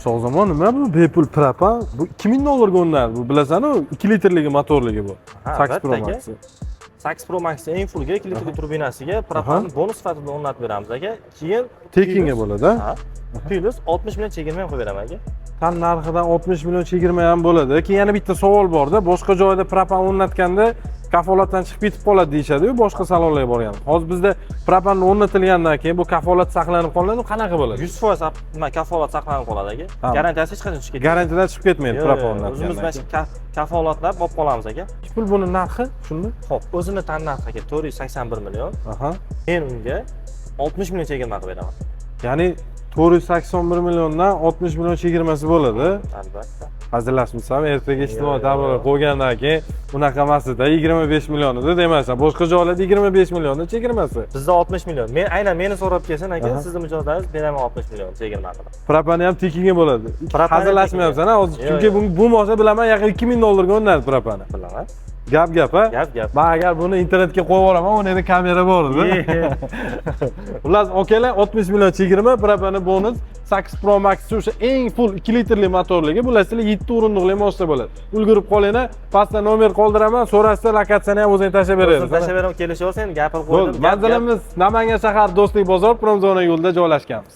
Shohzamon, nima bu bepul propan? Bu 2000 dollarga o'rnadi. Bu bilasan-ku, 2 litrligi motorligi bu. 8 Pro Max. 8 Pro Max eng fullga 2 litrli turbinasiga propanni bonus sifatida o'rnatib beramiz aka. Keyin Tekinga bo'ladi. Plus 60 million chegirma ham qo'yib beraman aka. Tan narxidan 60 million chegirma ham bo'ladi. Keyin yana bitta savol bor-da, boshqa joyda propan o'rnatganda kafolatdan chiqib ketib qoladi deyshadi-yu, boshqa salonlarga borgan. Hozir bizda propanni o'rnatilgandan keyin bu kafolat saqlanib qoladi, qanaqa bo'ladi? 100% kafolat saqlanib qoladi aka. Garantiyasi hech qachon chiqib ketmaydi. Garantiyadan chiqib ketmaydi propan o'rnatgandan. O'zimiz mana kafolatlab olib qolamiz aka. Pul buni narxi shunda? Xo'p, o'zini tan narxi aka 481 million. Men unga 60 million chegirma qilib beraman. Ya'ni 481 milliondan 60 million chegirmasi bo'ladi. Albatta. Hazillashmasam, ertaga ijtimoiy tadbirlar qo'ygandan keyin bunaqa emasda 25 million edi demasan. Boshqa joylarda 25 milliondan chegirmasi. Bizda 60 million. Men aynan meni so'rab kelsin aka, sizning mijozlaringiz beraman 60 million chegirma qilib. Propani ham tekinga bo'ladi. Hazillashmayapsan hozir. Chunki bu mosa bilaman yaqin 2000 dollarga o'rnadi propani. Bilaman. Gap ha? Gap. Men agar buni internetga qo'yib olaman, u yerda kamera bor edi. Xullas, okalar 60 million chegirma, propani bonus 8 Pro Max o'sha eng full 2 litrli motorligi, bulasizlar 7 o'rindiqli mashina bo'ladi. Ulgurib qolinglar, pastda nomer qoldiraman, so'rashsa lokatsiyani ham o'zing tashlab berasiz. O'zim tashlab beraman, kelishaversangiz, gapirib qo'ydim. Manzilimiz Namangan shahar Do'stlik bozor, Promzona yo'lida joylashganmiz.